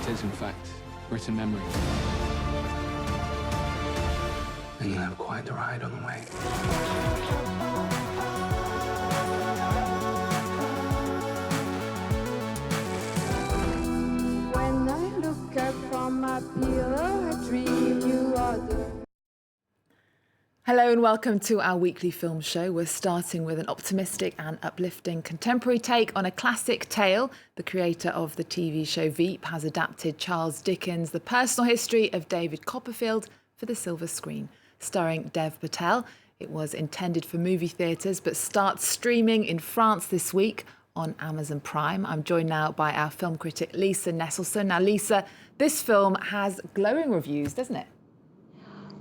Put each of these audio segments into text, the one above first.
It is, in fact, written memory. And you'll have quite the ride on the way. When I look up from my pillow, I dream you are there. Hello and welcome to our weekly film show. We're starting with an optimistic and uplifting contemporary take on a classic tale. The creator of the TV show Veep has adapted Charles Dickens' The Personal History of David Copperfield for the silver screen. Starring Dev Patel, it was intended for movie theatres but starts streaming in France this week on Amazon Prime. I'm joined now by our film critic Lisa Nesselson. Now Lisa, this film has glowing reviews, doesn't it?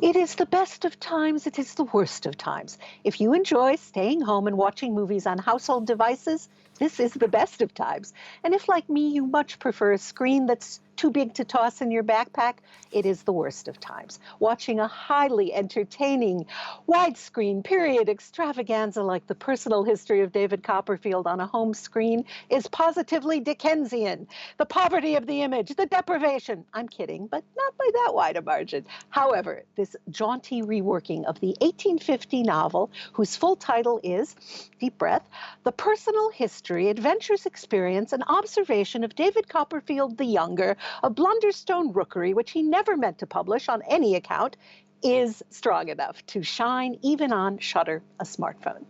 It is the best of times, it is the worst of times. If you enjoy staying home and watching movies on household devices, this is the best of times. And if, like me, you much prefer a screen that's too big to toss in your backpack, it is the worst of times. Watching a highly entertaining, widescreen period extravaganza like The Personal History of David Copperfield on a home screen is positively Dickensian. The poverty of the image, the deprivation. I'm kidding, but not by that wide a margin. However, this jaunty reworking of the 1850 novel, whose full title is, deep breath, The Personal History, Adventures, Experience, and Observation of David Copperfield the Younger, a Blunderstone rookery which he never meant to publish on any account, is strong enough to shine even on Shudder, a smartphone.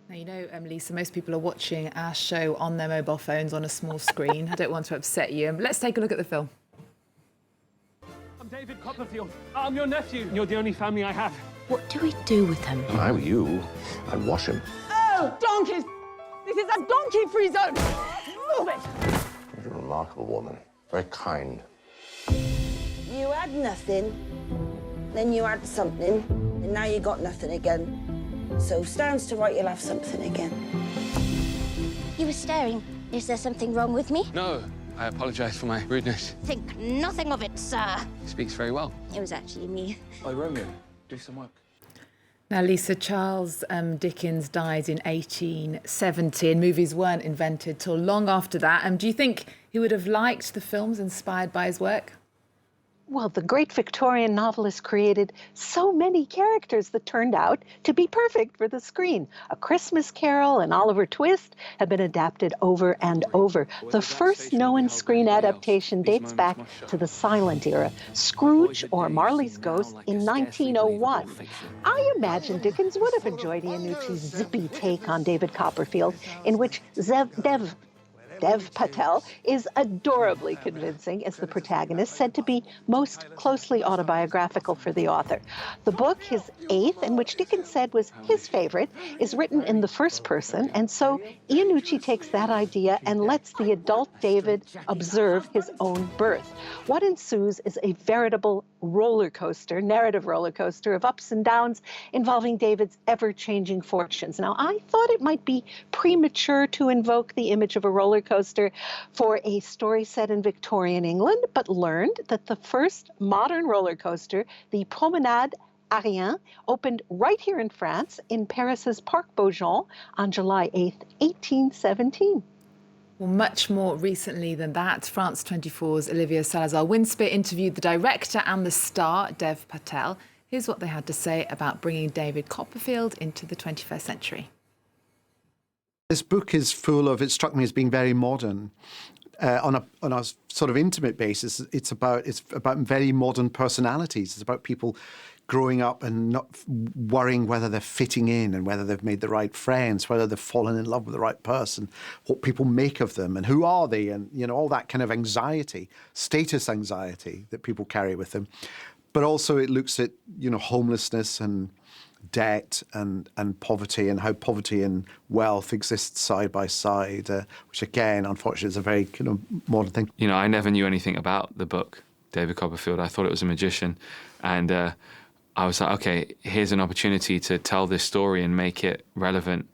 Now, you know, Lisa, most people are watching our show on their mobile phones on a small screen. I don't want to upset you. Let's take a look at the film. I'm David Copperfield. I'm your nephew. You're the only family I have. What do we do with him? If I were you, I'd wash him. Oh, donkeys! This is a donkey-free zone! Move it! You're a remarkable woman. Very kind. You had nothing, then you had something, and now you got nothing again. So stands to right you'll have something again. You were staring. Is there something wrong with me? No, I apologise for my rudeness. Think nothing of it, sir. He speaks very well. It was actually me. Oh, Romeo, do some work. Now, Lisa, Charles Dickens died in 1870 and movies weren't invented till long after that. Do you think he would have liked the films inspired by his work? Well, the great Victorian novelist created so many characters that turned out to be perfect for the screen. A Christmas Carol and Oliver Twist have been adapted over and over. The first known screen adaptation dates back to the silent era, Scrooge or Marley's Ghost in 1901. I imagine Dickens would have enjoyed Iannucci's zippy take on David Copperfield, in which Dev Patel is adorably convincing as the protagonist, said to be most closely autobiographical for the author. The book, his eighth, and which Dickens said was his favorite, is written in the first person, and so Iannucci takes that idea and lets the adult David observe his own birth. What ensues is a veritable narrative roller coaster of ups and downs involving David's ever-changing fortunes. Now, I thought it might be premature to invoke the image of a roller coaster for a story set in Victorian England, but learned that the first modern roller coaster, the Promenade Ariane, opened right here in France in Paris's Parc Beaujon on July 8th, 1817. Well, much more recently than that, France 24's Olivia Salazar-Winspit interviewed the director and the star, Dev Patel. Here's what they had to say about bringing David Copperfield into the 21st century. This book is full of, it struck me as being very modern. On a sort of intimate basis, it's about very modern personalities. It's about people growing up and not worrying whether they're fitting in and whether they've made the right friends, whether they've fallen in love with the right person, what people make of them and who are they, and all that kind of anxiety, status anxiety that people carry with them. But also it looks at homelessness and debt and poverty, and how poverty and wealth exist side by side, which again, unfortunately, is a very modern thing. I never knew anything about the book, David Copperfield. I thought it was a magician. And I was like, okay, here's an opportunity to tell this story and make it relevant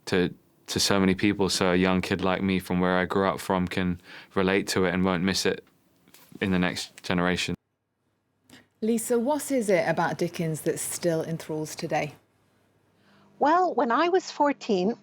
to so many people, so a young kid like me from where I grew up from can relate to it and won't miss it in the next generation. Lisa, what is it about Dickens that still enthralls today? Well, when I was 14,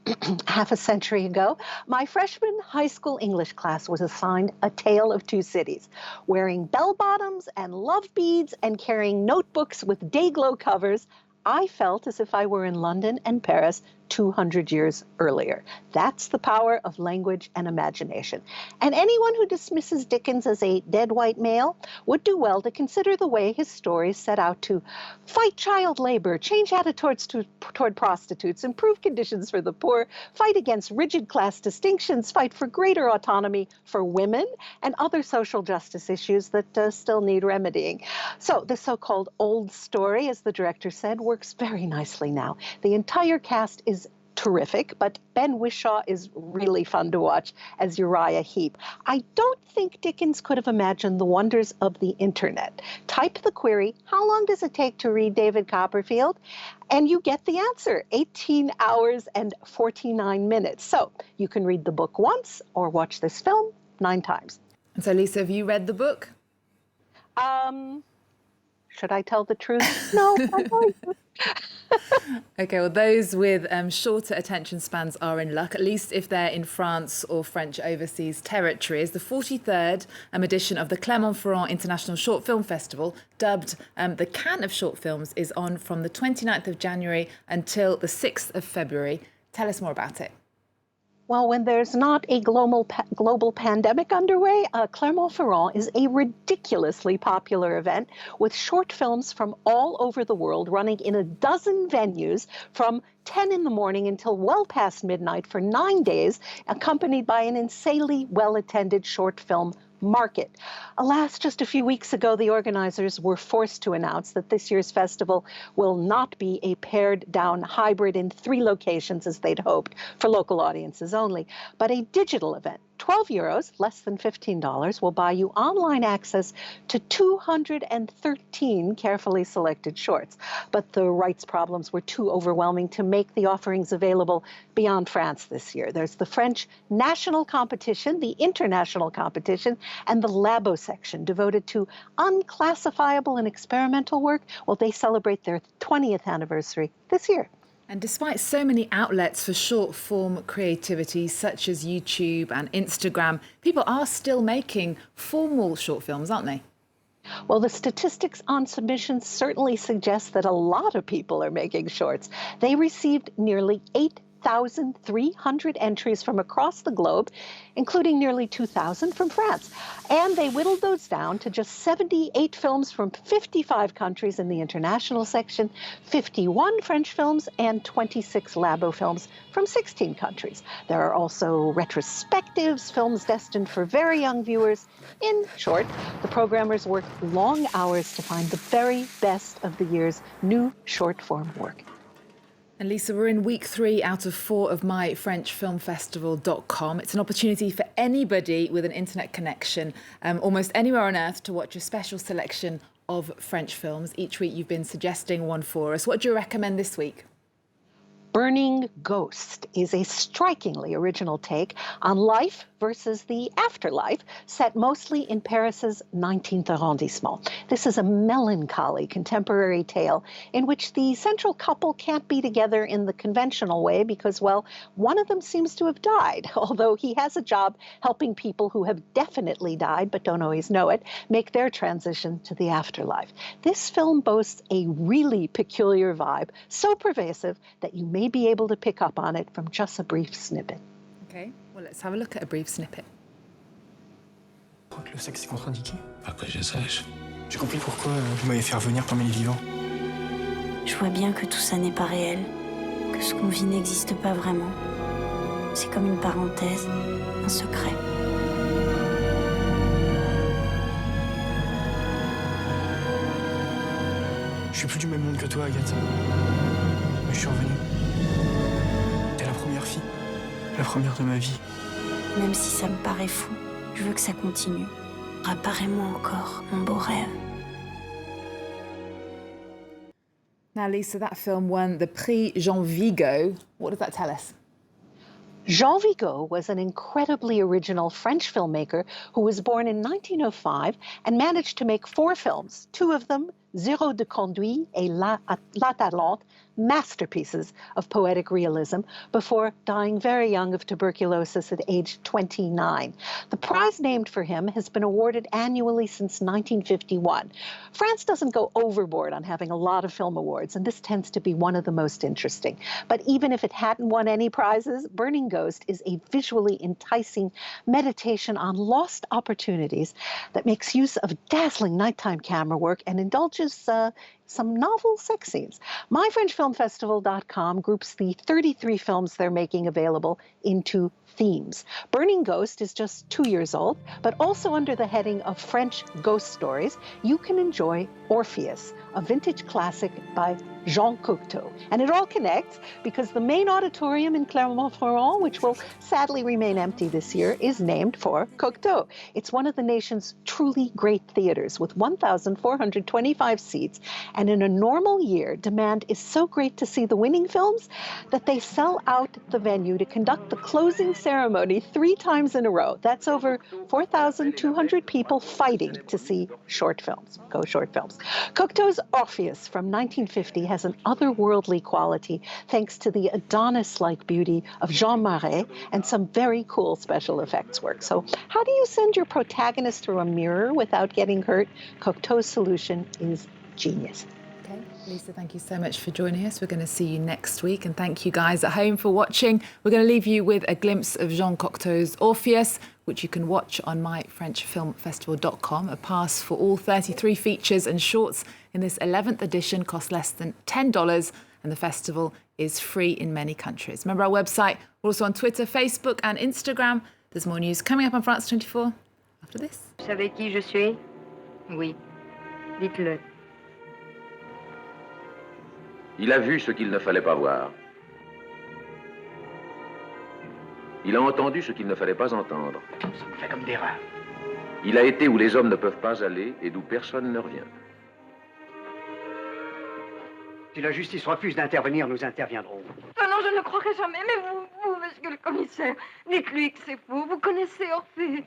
half a century ago, my freshman high school English class was assigned A Tale of Two Cities. Wearing bell-bottoms and love beads and carrying notebooks with day-glow covers, I felt as if I were in London and Paris 200 years earlier. That's the power of language and imagination. And anyone who dismisses Dickens as a dead white male would do well to consider the way his stories set out to fight child labor, change attitudes toward prostitutes, improve conditions for the poor, fight against rigid class distinctions, fight for greater autonomy for women, and other social justice issues that still need remedying. So the so-called old story, as the director said, works very nicely now. The entire cast is terrific, but Ben Whishaw is really fun to watch as Uriah Heep. I don't think Dickens could have imagined the wonders of the internet. Type the query, how long does it take to read David Copperfield? And you get the answer, 18 hours and 49 minutes. So you can read the book once or watch this film 9 times. And so, Lisa, have you read the book? Should I tell the truth? No, I'm going to. OK, well, those with shorter attention spans are in luck, at least if they're in France or French overseas territories. The 43rd edition of the Clermont-Ferrand International Short Film Festival, dubbed the Cannes of Short Films, is on from the 29th of January until the 6th of February. Tell us more about it. Well, when there's not a global pandemic underway, Clermont-Ferrand is a ridiculously popular event with short films from all over the world running in a dozen venues from 10 in the morning until well past midnight for 9 days, accompanied by an insanely well-attended short film market. Alas, just a few weeks ago, the organizers were forced to announce that this year's festival will not be a pared-down hybrid in 3 locations as they'd hoped, for local audiences only, but a digital event. 12 euros, less than $15, will buy you online access to 213 carefully selected shorts. But the rights problems were too overwhelming to make the offerings available beyond France this year. There's the French national competition, the international competition, and the Labo section devoted to unclassifiable and experimental work. Well, they celebrate their 20th anniversary this year. And despite so many outlets for short-form creativity, such as YouTube and Instagram, people are still making formal short films, aren't they? Well, the statistics on submissions certainly suggest that a lot of people are making shorts. They received nearly 8,300 entries from across the globe, including nearly 2,000 from France. And they whittled those down to just 78 films from 55 countries in the international section, 51 French films, and 26 Labo films from 16 countries. There are also retrospectives, films destined for very young viewers. In short, the programmers work long hours to find the very best of the year's new short-form work. And Lisa, we're in week 3 out of 4 of myfrenchfilmfestival.com. It's an opportunity for anybody with an internet connection, almost anywhere on earth, to watch a special selection of French films. Each week you've been suggesting one for us. What do you recommend this week? Burning Ghost is a strikingly original take on life versus the afterlife, set mostly in Paris's 19th arrondissement. This is a melancholy contemporary tale in which the central couple can't be together in the conventional way because, well, one of them seems to have died, although he has a job helping people who have definitely died but don't always know it make their transition to the afterlife. This film boasts a really peculiar vibe, so pervasive that you may be able to pick up on it from just a brief snippet. Okay, well, let's have a look at a brief snippet. Je crois que le sexe est contre-indiqué. Pas que je sache. J'ai compris pourquoi vous m'avez fait revenir parmi les vivants. Je vois bien que tout ça n'est pas réel, que ce qu'on vit n'existe pas vraiment. C'est comme une parenthèse, un secret. Je suis plus du même monde que toi, Agathe. Mais je suis revenu. T'es la première fille, la première de ma vie. Même si ça me paraît fou, je veux que ça continue. Apparais-moi encore mon beau rêve. Now, Lisa, that film won the Prix Jean Vigo. What does that tell us? Jean Vigo was an incredibly original French filmmaker who was born in 1905 and managed to make 4 films, 2 of them Zéro de conduit et La Talente, masterpieces of poetic realism, before dying very young of tuberculosis at age 29. The prize named for him has been awarded annually since 1951. France doesn't go overboard on having a lot of film awards, and this tends to be one of the most interesting. But even if it hadn't won any prizes, Burning Ghost is a visually enticing meditation on lost opportunities that makes use of dazzling nighttime camera work and indulges some novel sex scenes. MyFrenchFilmFestival.com groups the 33 films they're making available into themes. Burning Ghost is just 2 years old, but also under the heading of French Ghost Stories, you can enjoy Orpheus, a vintage classic by Jean Cocteau. And it all connects because the main auditorium in Clermont-Ferrand, which will sadly remain empty this year, is named for Cocteau. It's one of the nation's truly great theaters with 1,425 seats. And in a normal year, demand is so great to see the winning films that they sell out the venue to conduct the closing ceremony 3 times in a row. That's over 4,200 people fighting to see short films, short films. Cocteau's Orpheus from 1950 has an otherworldly quality thanks to the Adonis-like beauty of Jean Marais and some very cool special effects work. So how do you send your protagonist through a mirror without getting hurt? Cocteau's solution is genius. Okay, Lisa, thank you so much for joining us. We're going to see you next week, and thank you guys at home for watching. We're going to leave you with a glimpse of Jean Cocteau's Orpheus, which you can watch on myfrenchfilmfestival.com. A pass for all 33 features and shorts in this 11th edition costs less than $10, and the festival is free in many countries. Remember our website. We're also on Twitter, Facebook and Instagram. There's more news coming up on France 24 after this. Vous savez qui je suis? Oui. Dites-le. Il a vu ce qu'il ne fallait pas voir. Il a entendu ce qu'il ne fallait pas entendre. Ça me fait comme des rats. Il a été où les hommes ne peuvent pas aller et d'où personne ne revient. Si la justice refuse d'intervenir, nous interviendrons. Oh non, je ne croirai jamais, mais vous, monsieur le commissaire, dites-lui que c'est faux. Vous connaissez Orphée.